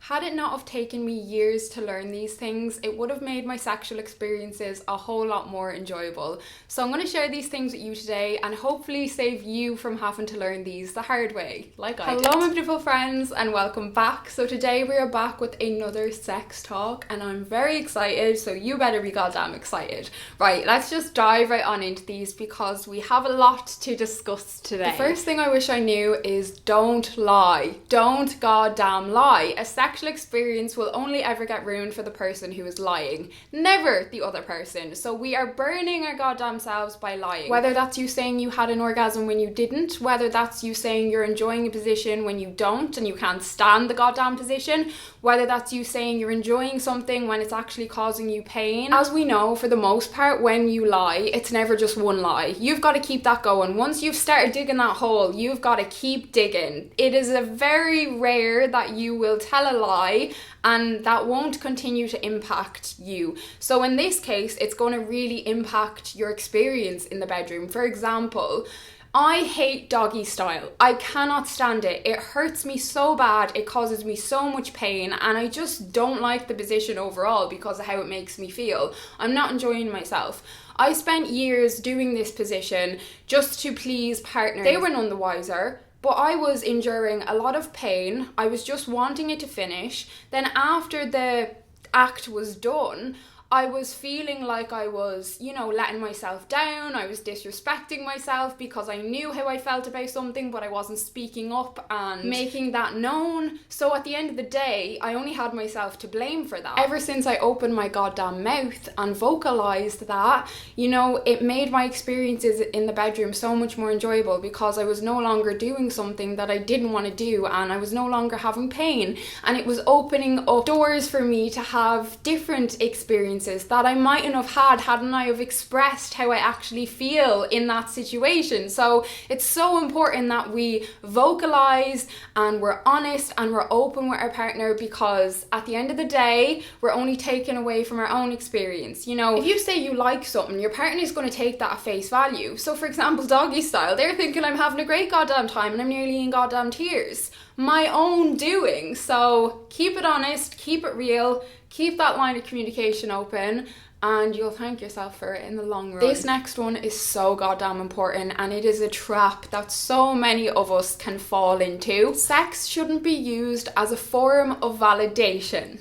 Had it not have taken me years to learn these things, it would have made my sexual experiences a whole lot more enjoyable. So I'm going to share these things with you today and hopefully save you from having to learn these the hard way, like I did. Hello my beautiful friends and welcome back. So today we are back with another sex talk and I'm very excited, so you better be goddamn excited. Right, let's just dive right on into these because we have a lot to discuss today. The first thing I wish I knew is don't lie. Don't goddamn lie. A sexual experience will only ever get ruined for the person who is lying, never the other person. So we are burning our goddamn selves by lying. Whether that's you saying you had an orgasm when you didn't, whether that's you saying you're enjoying a position when you don't and you can't stand the goddamn position, whether that's you saying you're enjoying something when it's actually causing you pain. As we know, for the most part, when you lie, it's never just one lie. You've got to keep that going. Once you've started digging that hole, you've got to keep digging. It is a very rare that you will tell a lie and that won't continue to impact you. So in this case, it's going to really impact your experience in the bedroom. For example, I hate doggy style. I cannot stand it. It hurts me so bad. It causes me so much pain and I just don't like the position overall because of how it makes me feel. I'm not enjoying myself. I spent years doing this position just to please partners. They were none the wiser. But I was enduring a lot of pain. I was just wanting it to finish. Then after the act was done, I was feeling like I was, letting myself down. I was disrespecting myself because I knew how I felt about something, but I wasn't speaking up and making that known. So at the end of the day, I only had myself to blame for that. Ever since I opened my goddamn mouth and vocalized that, it made my experiences in the bedroom so much more enjoyable because I was no longer doing something that I didn't want to do and I was no longer having pain. And it was opening up doors for me to have different experiences that I mightn't have had hadn't I have expressed how I actually feel in that situation. So it's so important that we vocalize and we're honest and we're open with our partner because at the end of the day, we're only taken away from our own experience. If you say you like something, your partner is going to take that at face value. So for example, doggy style, they're thinking I'm having a great goddamn time and I'm nearly in goddamn tears. My own doing. So keep it honest, keep it real, keep that line of communication open and you'll thank yourself for it in the long run. This next one is so goddamn important and it is a trap that so many of us can fall into. Sex shouldn't be used as a form of validation.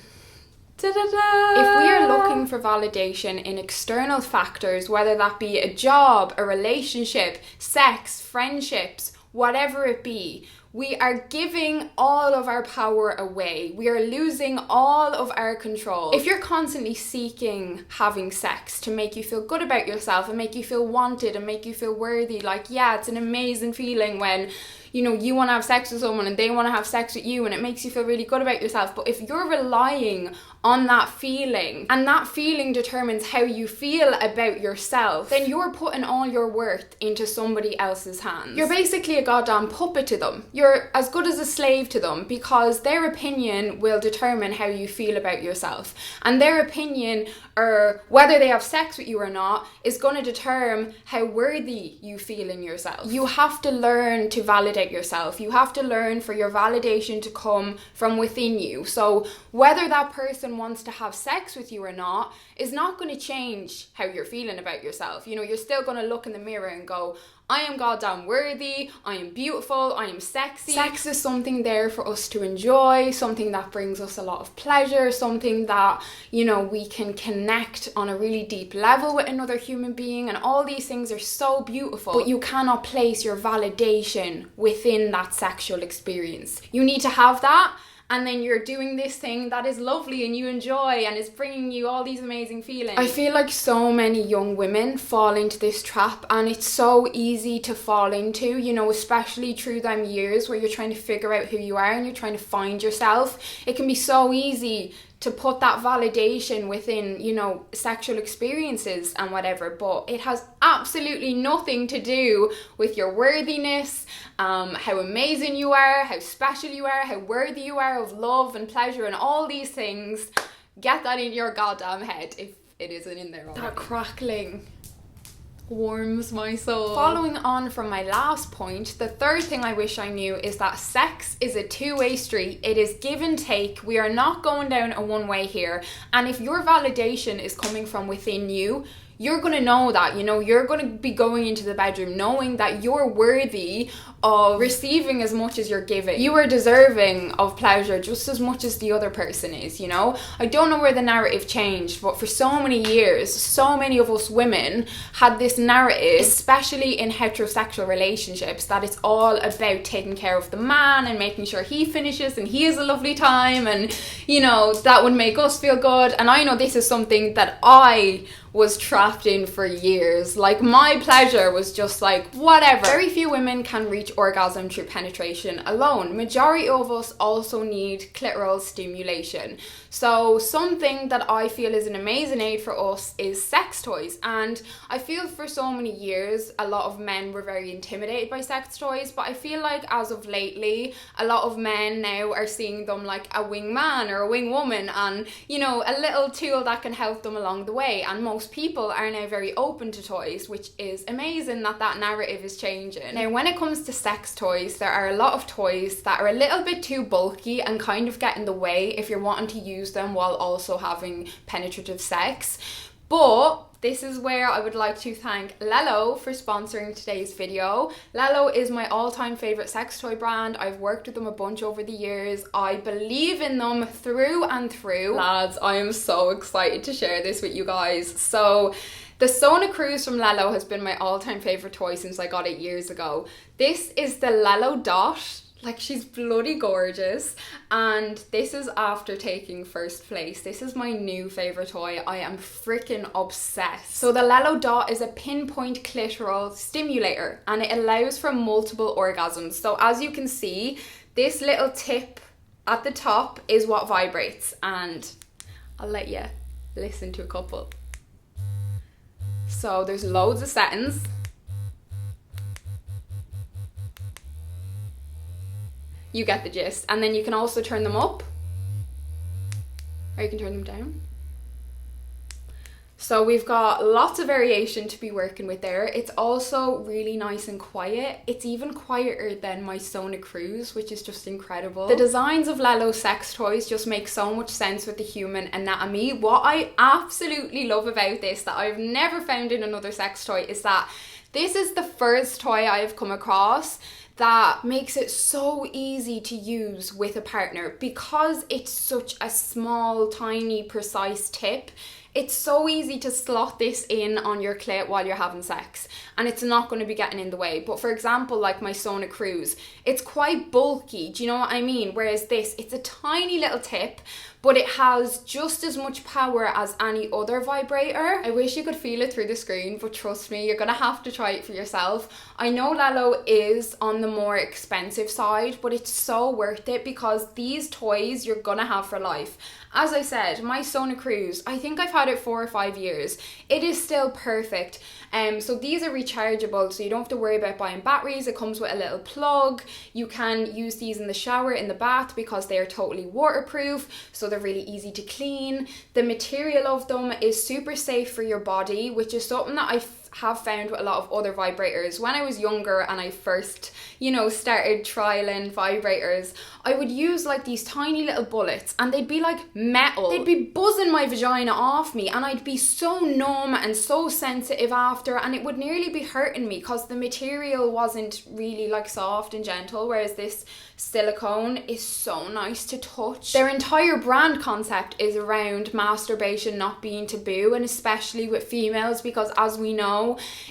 Da-da-da. If we are looking for validation in external factors, whether that be a job, a relationship, sex, friendships, whatever it be, we are giving all of our power away. We are losing all of our control. If you're constantly seeking having sex to make you feel good about yourself and make you feel wanted and make you feel worthy, it's an amazing feeling when you want to have sex with someone and they want to have sex with you and it makes you feel really good about yourself. But if you're relying on that feeling and that feeling determines how you feel about yourself, then you're putting all your worth into somebody else's hands. You're basically a goddamn puppet to them. You're as good as a slave to them because their opinion will determine how you feel about yourself. And their opinion, or whether they have sex with you or not, is going to determine how worthy you feel in yourself. You have to learn to validate yourself. You have to learn for your validation to come from within you. So whether that person wants to have sex with you or not is not going to change how you're feeling about yourself. You're still going to look in the mirror and go, I am goddamn worthy, I am beautiful, I am sexy. Sex is something there for us to enjoy, something that brings us a lot of pleasure, something that, we can connect on a really deep level with another human being, and all these things are so beautiful. But you cannot place your validation within that sexual experience. You need to have that, and then you're doing this thing that is lovely and you enjoy and is bringing you all these amazing feelings. I feel like so many young women fall into this trap and it's so easy to fall into, especially through them years where you're trying to figure out who you are and you're trying to find yourself. It can be so easy to put that validation within, sexual experiences and whatever, but it has absolutely nothing to do with your worthiness, how amazing you are, how special you are, how worthy you are of love and pleasure and all these things. Get that in your goddamn head if it isn't in there already. That crackling. warms my soul. Following on from my last point, the third thing I wish I knew is that sex is a two-way street. It is give and take. We are not going down a one-way here. And if your validation is coming from within you, you're going to know that, you know, you're going to be going into the bedroom knowing that you're worthy of receiving as much as you're giving. You are deserving of pleasure just as much as the other person is, you know. I don't know where the narrative changed, but for so many years, so many of us women had this narrative, especially in heterosexual relationships, that it's all about taking care of the man and making sure he finishes and he has a lovely time, and, you know, that would make us feel good. And I know this is something that I was trapped in for years. Like, my pleasure was just like, whatever. Very few women can reach orgasm through penetration alone. Majority of us also need clitoral stimulation. So something that I feel is an amazing aid for us is sex toys. And I feel for so many years, a lot of men were very intimidated by sex toys, but I feel like as of lately, a lot of men now are seeing them like a wingman or a wing woman, and, you know, a little tool that can help them along the way. And most people are now very open to toys, which is amazing that that narrative is changing. Now, when it comes to sex toys, there are a lot of toys that are a little bit too bulky and kind of get in the way if you're wanting to use them while also having penetrative sex. But this is where I would like to thank Lelo for sponsoring today's video. Lelo is my all-time favorite sex toy brand. I've worked with them a bunch over the years. I believe in them through and through. Lads, I am so excited to share this with you guys. So, the Sona Cruise from Lelo has been my all-time favorite toy since I got it years ago. This is the Lelo Dot. Like, she's bloody gorgeous, and this is after taking first place. This is my new favourite toy. I am freaking obsessed. So the Lelo Dot is a pinpoint clitoral stimulator, and it allows for multiple orgasms. So as you can see, this little tip at the top is what vibrates, and I'll let you listen to a couple. So there's loads of settings. You get the gist. And then you can also turn them up, or you can turn them down. So we've got lots of variation to be working with there. It's also really nice and quiet. It's even quieter than my Sona Cruise, which is just incredible. The designs of Lelo sex toys just make so much sense with the human anatomy. What I absolutely love about this that I've never found in another sex toy is that this is the first toy I've come across that makes it so easy to use with a partner. Because it's such a small, tiny, precise tip, it's so easy to slot this in on your clit while you're having sex, and it's not going to be getting in the way. But for example, like my Sona Cruise, it's quite bulky, do you know what I mean? Whereas this, it's a tiny little tip, but it has just as much power as any other vibrator. I wish you could feel it through the screen, but trust me, you're gonna have to try it for yourself. I know Lelo is on the more expensive side, but it's so worth it because these toys you're gonna have for life. As I said, my Sona Cruise, I think I've had it 4 or 5 years. It is still perfect. So these are rechargeable, so you don't have to worry about buying batteries. It comes with a little plug. You can use these in the shower, in the bath, because they are totally waterproof, so they're really easy to clean. The material of them is super safe for your body, which is something that I have found with a lot of other vibrators. When I was younger and I first, you know, started trialing vibrators, I would use like these tiny little bullets, and they'd be like metal. They'd be buzzing my vagina off me, and I'd be so numb and so sensitive after, and it would nearly be hurting me because the material wasn't really like soft and gentle, whereas this silicone is so nice to touch. Their entire brand concept is around masturbation not being taboo, and especially with females, because as we know,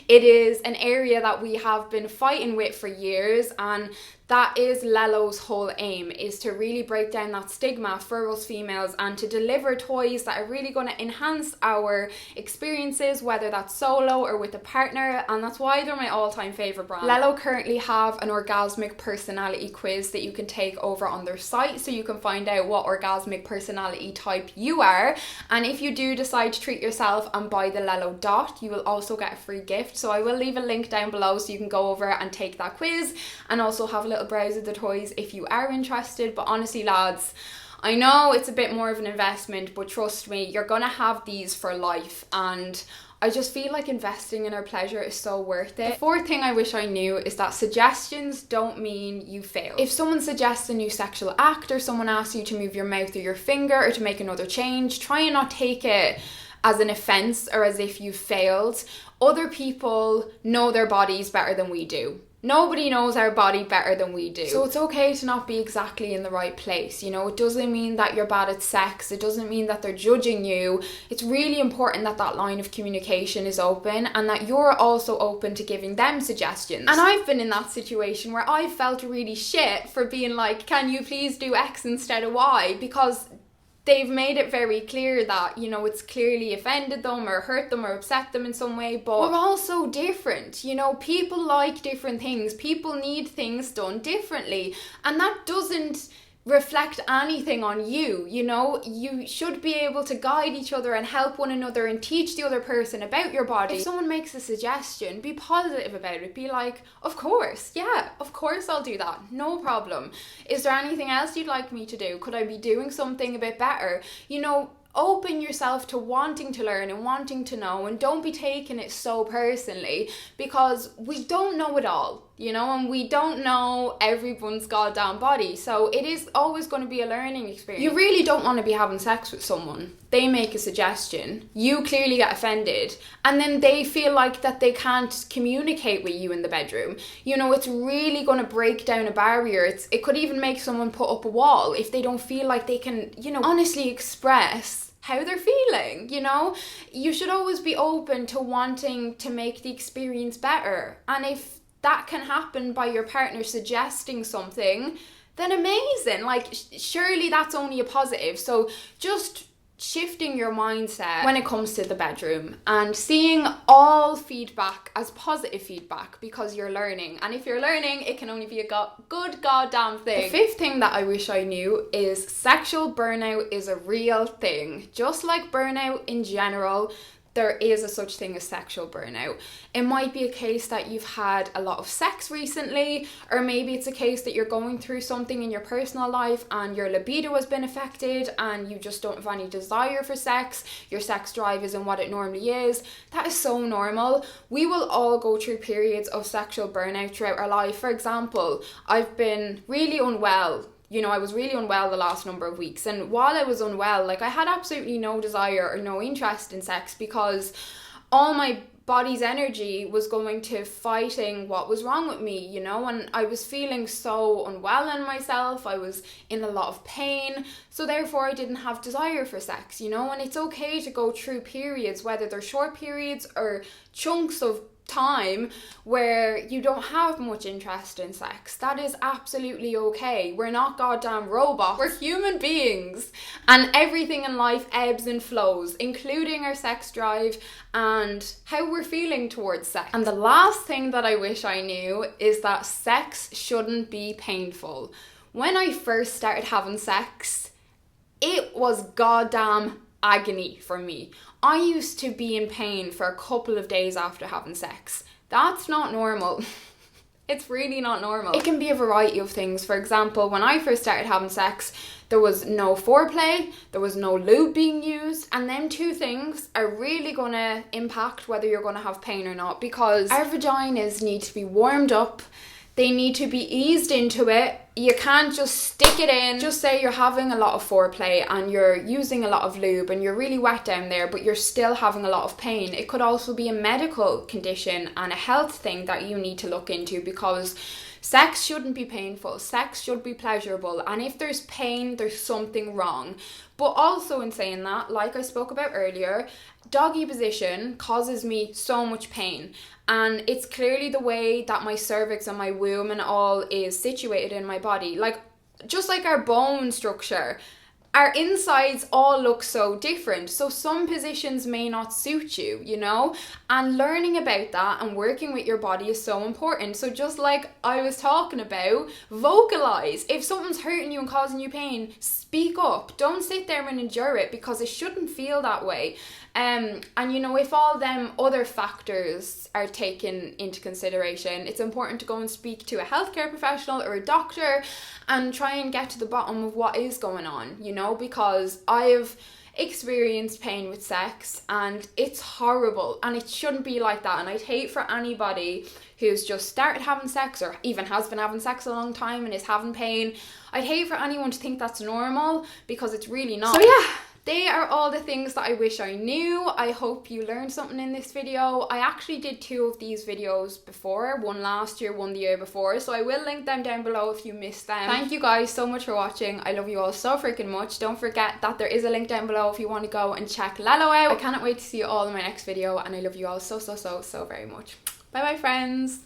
it is an area that we have been fighting with for years, and that is Lelo's whole aim, is to really break down that stigma for us females and to deliver toys that are really going to enhance our experiences, whether that's solo or with a partner, and that's why they're my all-time favourite brand. Lelo currently have an orgasmic personality quiz that you can take over on their site, so you can find out what orgasmic personality type you are, and if you do decide to treat yourself and buy the Lelo Dot, you will also get a free gift. So I will leave a link down below so you can go over and take that quiz and also have a little browse of the toys if you are interested. But honestly, lads, I know it's a bit more of an investment, but trust me, you're gonna have these for life, and I just feel like investing in our pleasure is so worth it. The fourth thing I wish I knew is that suggestions don't mean you failed. If someone suggests a new sexual act, or someone asks you to move your mouth or your finger or to make another change, try and not take it as an offense or as if you failed. Other people know their bodies better than we do. Nobody knows our body better than we do. So it's okay to not be exactly in the right place. You know, it doesn't mean that you're bad at sex. It doesn't mean that they're judging you. It's really important that that line of communication is open and that you're also open to giving them suggestions. And I've been in that situation where I felt really shit for being like, can you please do X instead of Y? Because they've made it very clear that, you know, it's clearly offended them or hurt them or upset them in some way, but we're all so different. You know, people like different things. People need things done differently. And that doesn't reflect anything on you. You know, you should be able to guide each other and help one another and teach the other person about your body. If someone makes a suggestion, be positive about it. Be like, of course, yeah, of course I'll do that, no problem. Is there anything else you'd like me to do? Could I be doing something a bit better? You know, open yourself to wanting to learn and wanting to know, and don't be taking it so personally, because we don't know it all, you know, and we don't know everyone's goddamn body. So it is always going to be a learning experience. You really don't want to be having sex with someone. They make a suggestion, you clearly get offended, and then they feel like that they can't communicate with you in the bedroom. You know, it's really going to break down a barrier. It could even make someone put up a wall if they don't feel like they can, you know, honestly express how they're feeling. You know, you should always be open to wanting to make the experience better, and if that can happen by your partner suggesting something, then amazing. Like, surely that's only a positive. So just shifting your mindset when it comes to the bedroom and seeing all feedback as positive feedback, because you're learning, and if you're learning, it can only be a good goddamn thing. The fifth thing that I wish I knew is sexual burnout is a real thing. Just like burnout in general, there is a such thing as sexual burnout. It might be a case that you've had a lot of sex recently, or maybe it's a case that you're going through something in your personal life and your libido has been affected and you just don't have any desire for sex. Your sex drive isn't what it normally is. That is so normal. We will all go through periods of sexual burnout throughout our life. For example, I've been really unwell. You know, I was really unwell the last number of weeks, and while I was unwell, like, I had absolutely no desire or no interest in sex, because all my body's energy was going to fighting what was wrong with me, you know, and I was feeling so unwell in myself. I was in a lot of pain, so therefore I didn't have desire for sex, you know. And it's okay to go through periods, whether they're short periods or chunks of time where you don't have much interest in sex. That is absolutely okay. We're not goddamn robots. We're human beings, and everything in life ebbs and flows, including our sex drive and how we're feeling towards sex. And the last thing that I wish I knew is that sex shouldn't be painful. When I first started having sex, it was goddamn agony for me. I used to be in pain for a couple of days after having sex. That's not normal. It's really not normal. It can be a variety of things. For example, when I first started having sex, there was no foreplay, there was no lube being used, and them two things are really gonna impact whether you're gonna have pain or not, because our vaginas need to be warmed up. They need to be eased into it. You can't just stick it in. Just say you're having a lot of foreplay and you're using a lot of lube and you're really wet down there, but you're still having a lot of pain. It could also be a medical condition and a health thing that you need to look into, because sex shouldn't be painful. Sex should be pleasurable. And if there's pain, there's something wrong. But also, in saying that, like I spoke about earlier, doggy position causes me so much pain. And it's clearly the way that my cervix and my womb and all is situated in my body. Like, just like our bone structure, our insides all look so different. So some positions may not suit you, you know? And learning about that and working with your body is so important. So just like I was talking about, vocalize. If something's hurting you and causing you pain, speak up. Don't sit there and endure it, because it shouldn't feel that way. And you know, if all them other factors are taken into consideration, it's important to go and speak to a healthcare professional or a doctor and try and get to the bottom of what is going on, you know, because I've experienced pain with sex, and it's horrible and it shouldn't be like that. And I'd hate for anybody who's just started having sex or even has been having sex a long time and is having pain, I'd hate for anyone to think that's normal, because it's really not. So yeah, they are all the things that I wish I knew. I hope you learned something in this video. I actually did 2 of these videos before, one last year, one the year before, so I will link them down below if you missed them. Thank you guys so much for watching. I love you all so freaking much. Don't forget that there is a link down below if you want to go and check Lalo out. I cannot wait to see you all in my next video, and I love you all so very much. Bye bye, friends.